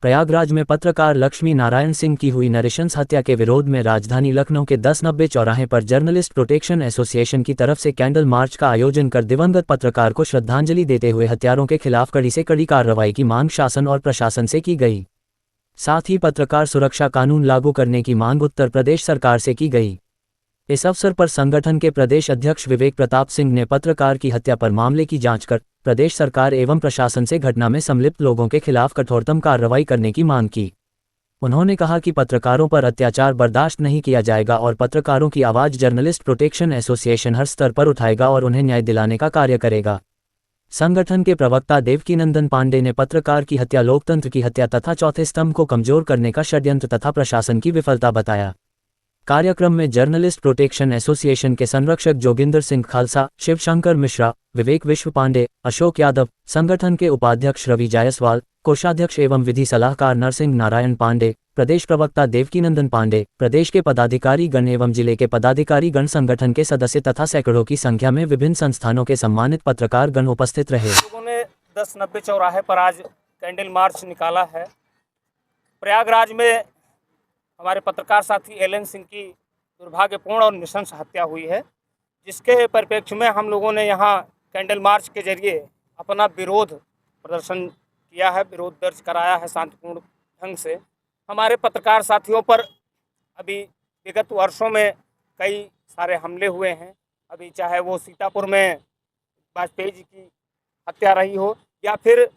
प्रयागराज में पत्रकार लक्ष्मी नारायण सिंह की हुई नृशंस हत्या के विरोध में राजधानी लखनऊ के 1090 चौराहे पर जर्नलिस्ट प्रोटेक्शन एसोसिएशन की तरफ से कैंडल मार्च का आयोजन कर दिवंगत पत्रकार को श्रद्धांजलि देते हुए हत्यारों के खिलाफ कड़ी से कड़ी कार्रवाई की मांग शासन और प्रशासन से की गई। साथ ही पत्रकार सुरक्षा कानून लागू करने की मांग उत्तर प्रदेश सरकार से की गई। इस अवसर पर संगठन के प्रदेश अध्यक्ष विवेक प्रताप सिंह ने पत्रकार की हत्या पर मामले की जांच कर प्रदेश सरकार एवं प्रशासन से घटना में संलिप्त लोगों के खिलाफ कठोरतम कार्रवाई करने की मांग की। उन्होंने कहा कि पत्रकारों पर अत्याचार बर्दाश्त नहीं किया जाएगा और पत्रकारों की आवाज़ जर्नलिस्ट प्रोटेक्शन एसोसिएशन हर स्तर पर उठाएगा और उन्हें न्याय दिलाने का कार्य करेगा। संगठन के प्रवक्ता देवकीनंदन पांडे ने पत्रकार की हत्या लोकतंत्र की हत्या तथा चौथे स्तंभ को कमजोर करने का षड्यंत्र तथा प्रशासन की विफलता बताया। कार्यक्रम में जर्नलिस्ट प्रोटेक्शन एसोसिएशन के संरक्षक जोगिंदर सिंह खालसा, शिवशंकर मिश्रा, विवेक विश्व पांडे, अशोक यादव, संगठन के उपाध्यक्ष रवि जायसवाल, कोषाध्यक्ष एवं विधि सलाहकार नरसिंह नारायण पांडे, प्रदेश प्रवक्ता देवकीनंदन पांडे, प्रदेश के पदाधिकारी गण एवं जिले के पदाधिकारी गण, संगठन के सदस्य तथा सैकड़ों की संख्या में विभिन्न संस्थानों के सम्मानित पत्रकार गण उपस्थित रहे। लोगों ने 1090 चौराहे पर आज कैंडल मार्च निकाला है। प्रयागराज में हमारे पत्रकार साथी एलन सिंह की दुर्भाग्यपूर्ण और नृशंस हत्या हुई है, जिसके परिप्रेक्ष्य में हम लोगों ने यहाँ कैंडल मार्च के जरिए अपना विरोध प्रदर्शन किया है, विरोध दर्ज कराया है शांतिपूर्ण ढंग से। हमारे पत्रकार साथियों पर अभी विगत वर्षों में कई सारे हमले हुए हैं। अभी चाहे वो सीतापुर में वाजपेयी जी की हत्या रही हो या फिर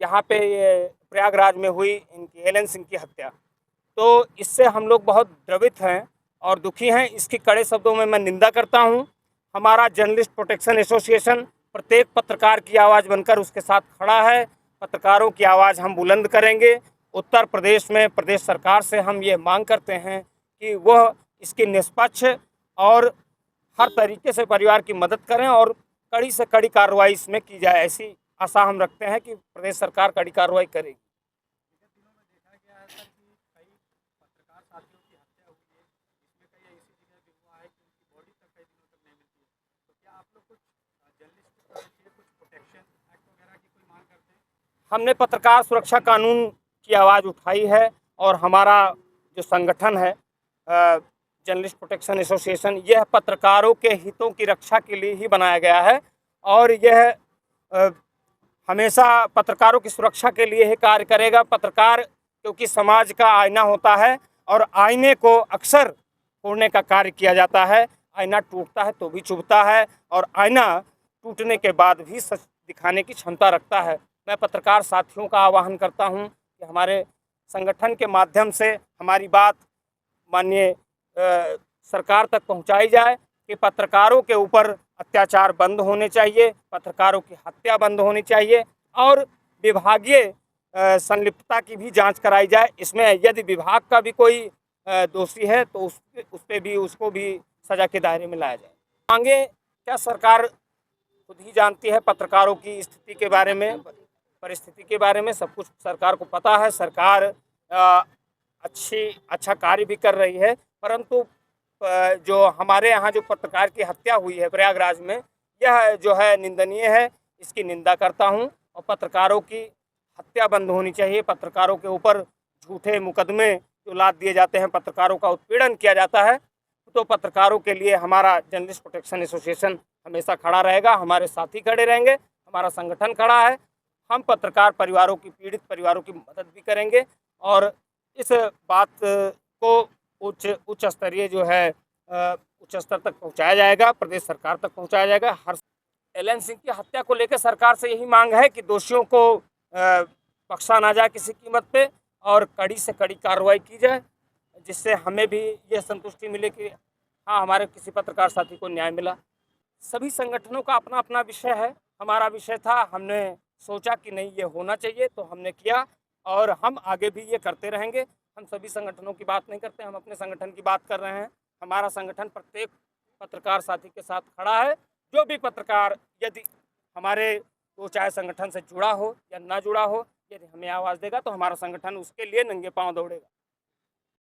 यहाँ पे ये प्रयागराज में हुई इनकी एलन सिंह की हत्या, तो इससे हम लोग बहुत द्रवित हैं और दुखी हैं। इसकी कड़े शब्दों में मैं निंदा करता हूं। हमारा जर्नलिस्ट प्रोटेक्शन एसोसिएशन प्रत्येक पत्रकार की आवाज़ बनकर उसके साथ खड़ा है। पत्रकारों की आवाज़ हम बुलंद करेंगे। उत्तर प्रदेश में प्रदेश सरकार से हम ये मांग करते हैं कि वह इसकी निष्पक्ष और हर तरीके से परिवार की मदद करें और कड़ी से कड़ी कार्रवाई इसमें की जाए। ऐसी आशा हम रखते हैं कि प्रदेश सरकार कड़ी कार्रवाई करेगी। हमने पत्रकार सुरक्षा कानून की आवाज़ उठाई है और हमारा जो संगठन है जर्नलिस्ट प्रोटेक्शन एसोसिएशन, यह पत्रकारों के हितों की रक्षा के लिए ही बनाया गया है और यह हमेशा पत्रकारों की सुरक्षा के लिए ही कार्य करेगा। पत्रकार क्योंकि समाज का आईना होता है और आईने को अक्सर तोड़ने का कार्य किया जाता है। आईना टूटता है तो भी चुभता है और आईना टूटने के बाद भी सच दिखाने की क्षमता रखता है। मैं पत्रकार साथियों का आह्वान करता हूं कि हमारे संगठन के माध्यम से हमारी बात माननीय सरकार तक पहुंचाई जाए कि पत्रकारों के ऊपर अत्याचार बंद होने चाहिए, पत्रकारों की हत्या बंद होनी चाहिए और विभागीय संलिप्तता की भी जांच कराई जाए। इसमें यदि विभाग का भी कोई दोषी है तो उसको भी सजा के दायरे में लाया जाए। मांगे क्या, सरकार खुद ही जानती है पत्रकारों की स्थिति के बारे में, परिस्थिति के बारे में सब कुछ सरकार को पता है। सरकार अच्छा कार्य भी कर रही है, परंतु जो हमारे यहाँ जो पत्रकार की हत्या हुई है प्रयागराज में, यह जो है निंदनीय है। इसकी निंदा करता हूँ और पत्रकारों की हत्या बंद होनी चाहिए। पत्रकारों के ऊपर झूठे मुकदमे जो लाद दिए जाते हैं, पत्रकारों का उत्पीड़न किया जाता है, तो पत्रकारों के लिए हमारा जर्नलिस्ट प्रोटेक्शन एसोसिएशन हमेशा खड़ा रहेगा। हमारे साथी खड़े रहेंगे, हमारा संगठन खड़ा है। हम पत्रकार परिवारों की, पीड़ित परिवारों की मदद भी करेंगे और इस बात को उच्च स्तरीय जो है उच्च स्तर तक पहुंचाया जाएगा, प्रदेश सरकार तक पहुंचाया जाएगा। हर एलन सिंह की हत्या को लेकर सरकार से यही मांग है कि दोषियों को बख्शा ना जाए किसी कीमत पे और कड़ी से कड़ी कार्रवाई की जाए, जिससे हमें भी यह संतुष्टि मिले कि हाँ, हमारे किसी पत्रकार साथी को न्याय मिला। सभी संगठनों का अपना अपना विषय है। हमारा विषय था, हमने सोचा कि नहीं ये होना चाहिए तो हमने किया और हम आगे भी ये करते रहेंगे। हम सभी संगठनों की बात नहीं करते, हम अपने संगठन की बात कर रहे हैं। हमारा संगठन प्रत्येक पत्रकार साथी के साथ खड़ा है। जो भी पत्रकार यदि हमारे वो चाहे संगठन से जुड़ा हो या ना जुड़ा हो, यदि हमें आवाज़ देगा तो हमारा संगठन उसके लिए नंगे पांव दौड़ेगा।